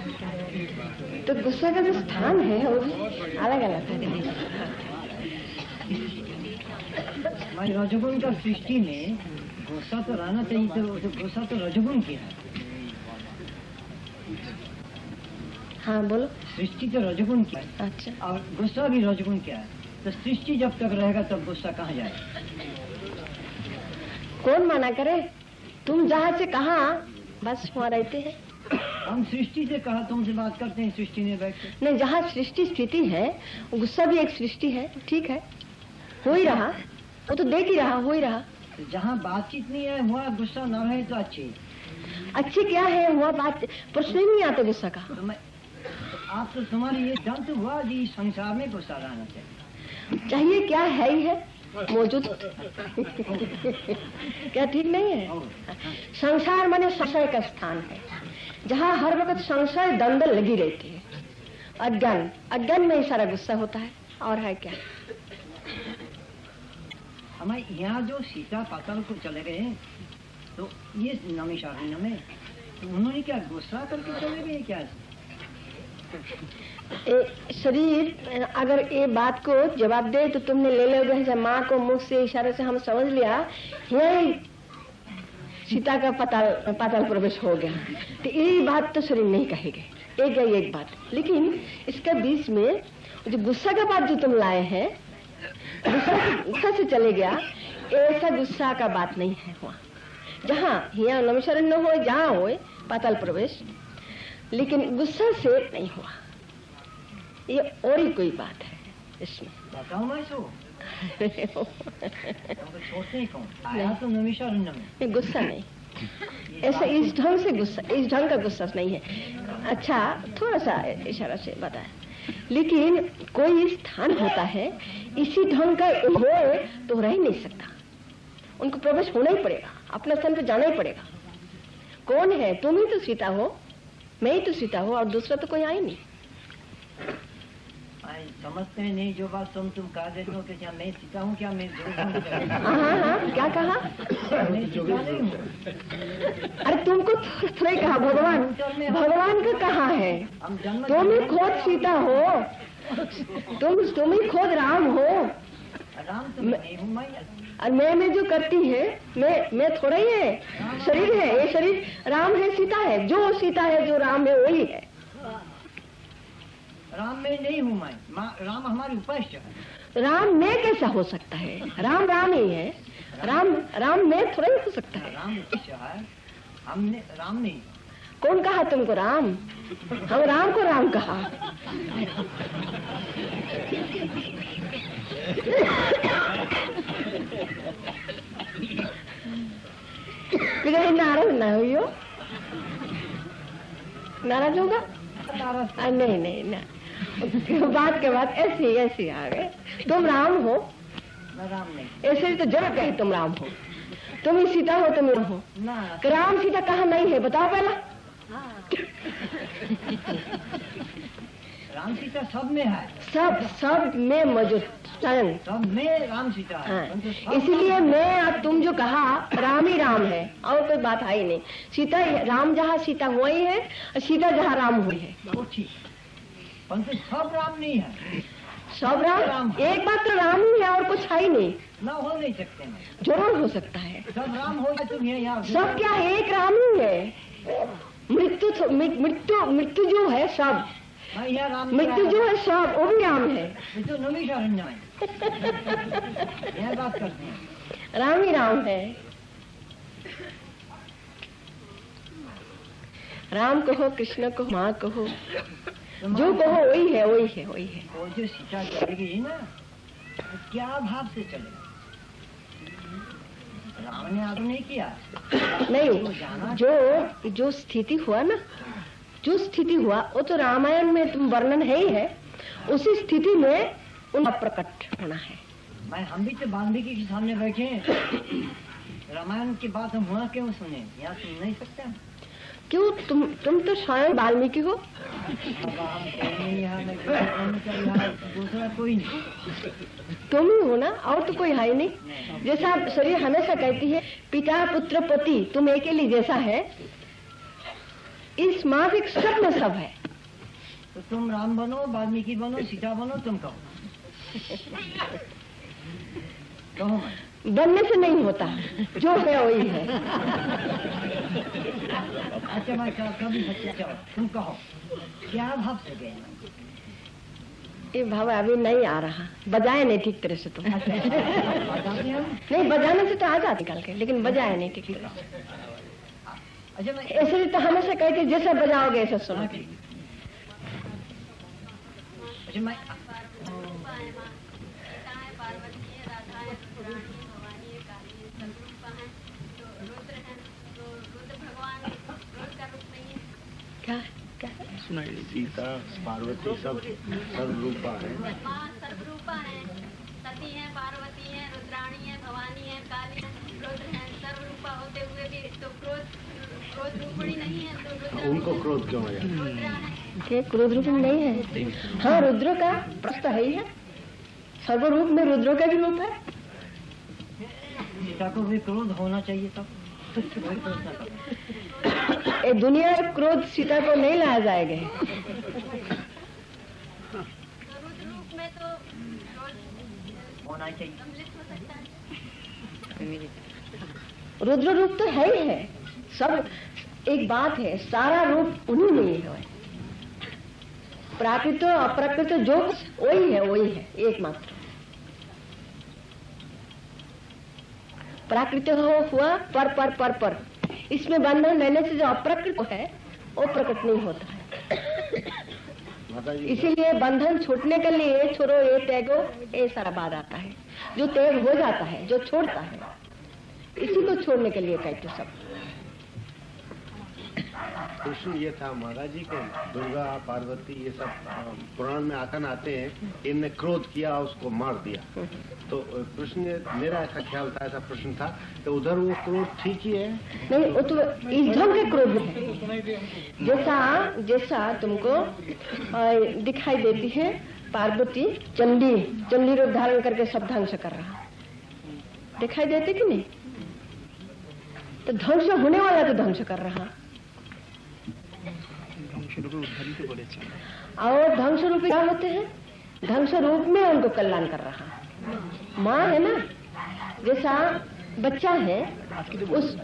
तो गुस्सा का जो स्थान है वो भी अलग अलग है। रजोगुण का सृष्टि में गुस्सा तो रहना चाहिए, तो गुस्सा तो रजोगुण की है। हाँ बोलो। सृष्टि तो रजोगुण की है। अच्छा। और गुस्सा भी रजोगुण क्या है, तो सृष्टि जब तक रहेगा तब गुस्सा कहाँ जाए? कौन मना करे? तुम जहाँ से कहा बस वहाँ रहते हैं। हम सृष्टि से कहा, तुमसे बात करते हैं सृष्टि में बैठ के। नहीं, जहाँ सृष्टि स्थिति है गुस्सा भी एक सृष्टि है। ठीक है, हो ही रहा, वो तो देख ही रहा, हो ही रहा। जहाँ बातचीत नहीं है हुआ गुस्सा न रहे तो अच्छी क्या है हुआ बात, प्रश्न ही नहीं आते गुस्सा का। तो आप तो तुम्हारी ये दंत हुआ जी, संसार में गुस्सा रहना चाहिए क्या है ही है मौजूद। क्या ठीक नहीं है? संसार माने संशय का स्थान है, जहाँ हर वक्त संशय दंदल लगी रहती है। अज्ञान, अज्ञान में ही सारा गुस्सा होता है। और है क्या? हमें यहाँ जो सीता पाताल को चले गए तो ये नमिषारण्य में तो उन्होंने क्या गुस्सा करके चले गए क्या? शरीर अगर ये बात को जवाब दे तो तुमने ले लोगे जैसे माँ को मुख से इशारे से हम समझ लिया यही सीता का पाताल प्रवेश हो गया, तो ये बात तो शरीर नहीं कहेगा। एक है एक बात, लेकिन इसके बीच में जो गुस्सा का बात जो तुम लाए हैं, गुस्सा से चले गया, ऐसा गुस्सा का बात नहीं है हुआ। जहाँ यहाँ नमशरण हो, जहाँ हो पाताल प्रवेश, लेकिन गुस्सा से नहीं हुआ। ये और ही कोई बात है इसमें। बताओ मैं सो छोड़ते ही कौन आया तो नमिषारण्य में गुस्सा नहीं, ऐसा इस ढंग से गुस्सा, इस ढंग का गुस्सा नहीं है। अच्छा, थोड़ा सा इशारा से बताया, लेकिन कोई स्थान होता है इसी ढंग का हो तो रह ही नहीं सकता, उनको प्रवेश होना ही पड़ेगा, अपने स्थान पर जाना ही पड़ेगा। कौन है? तुम ही तो सीता हो, मैं ही तो सीता हूँ, और दूसरा तो कोई आए नहीं। समझते हैं नहीं जो बात तुम कह देते हो कि क्या मैं सीता हूँ, क्या मैं हाँ, क्या कहा? मैं सीता नहीं हूँ। अरे तुमको थोड़ा कहा, भगवान का कहाँ है? तुम ही खुद सीता हो, तुम ही खुद राम हो। राम तो नहीं हूँ मैं। और मैं जो करती है, मैं थोड़ा ही है, शरीर है, ये शरीर राम है, सीता है, जो सीता है जो राम है वही है। राम में नहीं हूँ मैं, राम हमारी उपास्य है। राम में कैसा हो सकता है? राम राम ही है, राम में थोड़ा ही हो सकता है। राम उपास्य है, हमने राम नहीं। कौन कहा तुमको राम? हम राम को राम कहा। नाराज ना हो, नाराज होगा? नहीं, बात के बाद ऐसी आ गए। तुम राम हो? राम नहीं। ऐसे ही तो जरूर कहे तुम राम हो, तुम ही सीता हो, तुम हो। राम सीता कहाँ नहीं है बताओ पहला। राम सीता सब में है, सब में मौजूद, सब में राम सीता है। इसलिए मैं और तुम जो कहा राम ही राम है, और कोई बात है ही नहीं। सीता राम जहाँ सीता हुआ ही है, और सीता जहाँ राम हुई है। परंतु सब राम नहीं है। सब राम, एक बात तो राम ही है और कुछ है ही नहीं। ना हो नहीं सकते, जरूर हो सकता है। सब राम हो गए तुम यहाँ। सब क्या है? एक राम ही है। मृत्यु जो है सब, मृत्यु जो है सब वो भी राम है। तो नमिषारण्य है। यह बात करते हैं, राम ही राम है। राम कहो, कृष्ण कहो, माँ कहो, जो कहो वही है। वो जो सीता चली गई ना, क्या भाव से चले? राम ने आगे नहीं किया। नहीं, जो स्थिति हुआ ना, जो स्थिति हुआ वो तो रामायण में तुम वर्णन है ही है। उसी स्थिति में उनका प्रकट होना है। हम भी तो वाल्मीकि के सामने बैठे हैं, रामायण की बात हम हुआ क्यों सुने? यहाँ सुन नहीं सकते? क्यों? तुम तो स्वयं वाल्मीकि हो। दूसरा कोई नहीं, तुम ही हो ना, और तो कोई है नहीं। जैसा शरीर हमेशा कहती है पिता पुत्र पति तुम अकेली जैसा है, इस माफिक सब में सब है। तो तुम राम बनो, वाल्मीकि बनो, सीता बनो, तुम कहो। कहो मैं। बनने से नहीं होता, जो है वही है। अच्छा मैं कभी चलो तुम कहो, क्या भाव से गए? ये भाव अभी नहीं आ रहा, बजाए नहीं ठीक तरह से। तो नहीं, बजाने से तो आ जाती निकल के, लेकिन बजाए नहीं ठीक तरह से। अच्छा मैं ऐसे तो हमेशा कहते जैसे बजाओगे ऐसा सुनो। अच्छा मैं क्या क्या सुनाई? सीता पार्वती सब सर्वरूपा है। माँ सर्वरूपा है, सती है, पार्वती है, रुद्राणी है, भवानी है, काली है, रुद्र है। सर्वरूपा होते हुए भी तो क्रोध रूपणी नहीं है, तो रुद्र उनको क्रोध क्यों है? रुद्रा है। ये क्रोध रूप में नहीं है। हाँ, रुद्र का प्रश्न है ही है। सर्वरूप में रुद्र का भी रूप है। सीता को भी क्रोध होना चाहिए तब। ये दुनिया में क्रोध सीता को नहीं लाया जाएगा। तो रुद्र रूप में तो क्रोध होना चाहिए। सम्मिलित हो सकता है। रुद्र रूप तो है ही है। सब एक बात है, सारा रूप उन्हीं में ही है। प्राकृत अप्राकृत जो वही है एकमात्र। प्राकृत हुआ पर इसमें बंधन रहने से जो अप्रकृत है वो प्रकट नहीं होता है। इसीलिए बंधन छूटने के लिए छोड़ो ये त्यागो, ये सारा बात आता है। जो त्याग हो जाता है, जो छोड़ता है, इसी को छोड़ने के लिए कहते सब। प्रश्न ये था महाराज जी के दुर्गा पार्वती ये सब पुराण में आते हैं, इनने क्रोध किया, उसको मार दिया। तो प्रश्न मेरा ऐसा ख्याल था, ऐसा प्रश्न था कि उधर वो क्रोध ठीक ही है? नहीं, वो तो इस ढंग के क्रोध है। जैसा तुमको दिखाई देती है पार्वती चंडी रूप धारण करके सब ध्वंस कर रहा दिखाई देते कि नहीं? तो ध्वंस होने वाला तो ध्वंस कर रहा, और ध्वंस रूप क्या होते हैं? ध्वंस रूप में उनको कल्याण कर रहा। माँ है ना, जैसा बच्चा है, उस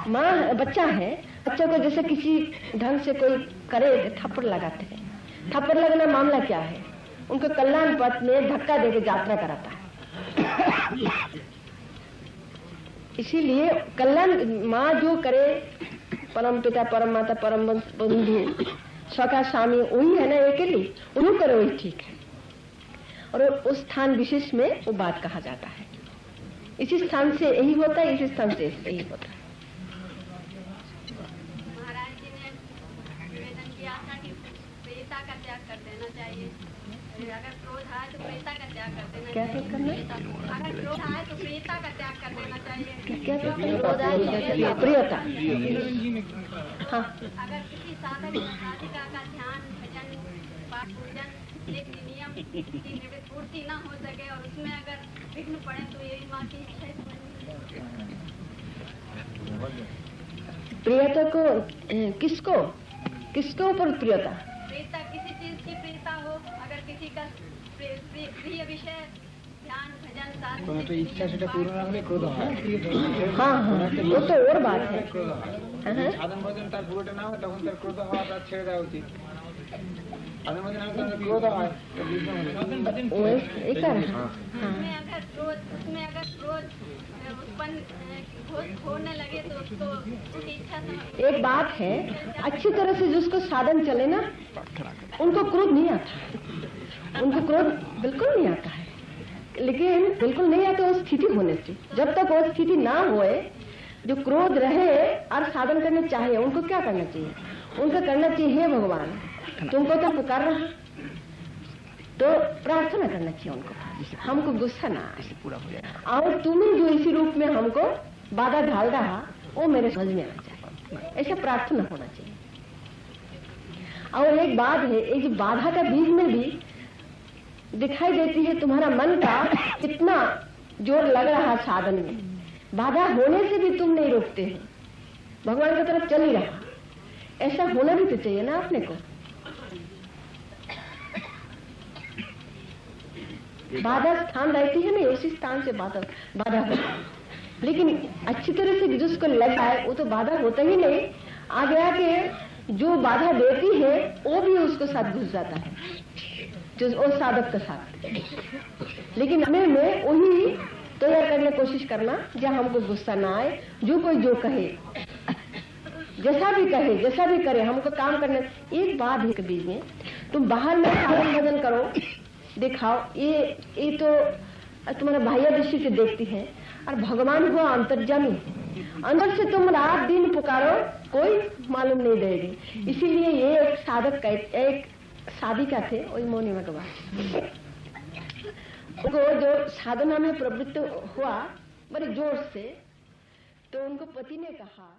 माँ बच्चा है, बच्चे को जैसे किसी ढंग से कोई करे, थप्पड़ लगाते हैं। थप्पड़ लगना मामला क्या है? उनको कल्याण पथ में धक्का देकर यात्रा कराता है। इसीलिए कल्याण माँ जो करे, परम पिता परम माता परम बंधु सखा स्वामी वही है ना, अकेली उन्हों करो वही ठीक है। और उस स्थान विशेष में वो बात कहा जाता है। इसी स्थान से यही होता है, इसी स्थान से यही होता है। महाराज जी ने निवेदन किया था कि प्रेता का त्याग कर देना चाहिए। अगर क्रोध आए तो प्रेता का त्याग कर देना क्या चाहिए। करना? अगर क्रोध आए तो प्रेता का त्याग कर देना चाहिए। क्या प्रियता। हाँ, अगर किसी साधक साधिका का ध्यान भजन पाठ पूजन नित्य नियम की पूर्ति न हो सके और उसमें अगर विघ्न पड़े तो यही माँ की इच्छा है। प्रियता को किसको ऊपर प्रियता? प्रेता किसी चीज की प्रेता हो, अगर किसी का प्रिय विषय ध्यान भजन साधन इच्छा সেটা পূর্ণ না হলে ক্রোধ হয়। हाँ, वो तो और बात है। সাধন ভজন তার পুরোটা না হয় তখন তার ক্রোধ হওয়া তার ছেড়ে দেওয়া উচিত। সাধন ভজন না হলে ক্রোধ হয় তো বিঘ্ন হয়। उसमें अगर क्रोध उत्पन्न होने लगे तो उसको उसकी इच्छा समझ। एक बात है, अच्छी तरह से जिसको साधन चले ना, उनको क्रोध नहीं आता। उनको क्रोध बिल्कुल नहीं आता है, लेकिन बिल्कुल नहीं आता वो स्थिति होने से। जब तक वो स्थिति ना होए, जो क्रोध रहे और साधन करने चाहिए, उनको क्या करना चाहिए? उनको करना चाहिए, हे भगवान तुमको तो पुकार रहा, तो प्रार्थना करना चाहिए उनको, हमको गुस्सा ना आए, और तुम्हें जो इसी रूप में हमको बाधा डाल रहा वो मेरे समझ में आना चाहिए, ऐसा प्रार्थना होना चाहिए। और एक बात है, ये जो बाधा का बीच में भी दिखाई देती है, तुम्हारा मन का कितना जोर लग रहा साधन में, बाधा होने से भी तुम नहीं रोकते हो, भगवान की तरफ चल ही रहा। ऐसा होना भी तो चाहिए ना अपने को। बाधा स्थान रहती है ना, उसी स्थान से बाधा बाधा होता है। लेकिन अच्छी तरह से जिसको लग जाए वो तो बाधा होता ही नहीं, आगे आके जो बाधा देती है वो भी उसको साथ घुस जाता है, जो वो साधक के साथ। लेकिन हमें में वही तैयार करने की कोशिश करना जहाँ हमको गुस्सा ना आए, जो कोई जो कहे, जैसा भी कहे, जैसा भी करे, हमको काम करने। एक बात है कभी में, तुम बाहर में साधन भजन करो, दिखाओ, ये तो तुम्हारा बाह्य दृष्टि से देखती है, और भगवान हुआ अंतर्जामी, अंदर से तुम रात दिन पुकारो, कोई मालूम नहीं देगी। इसीलिए ये एक साधक का, एक साधिका थे, वही मौनी भगवान, उनको जो साधना में प्रवृत्त हुआ बड़े जोर से, तो उनको पति ने कहा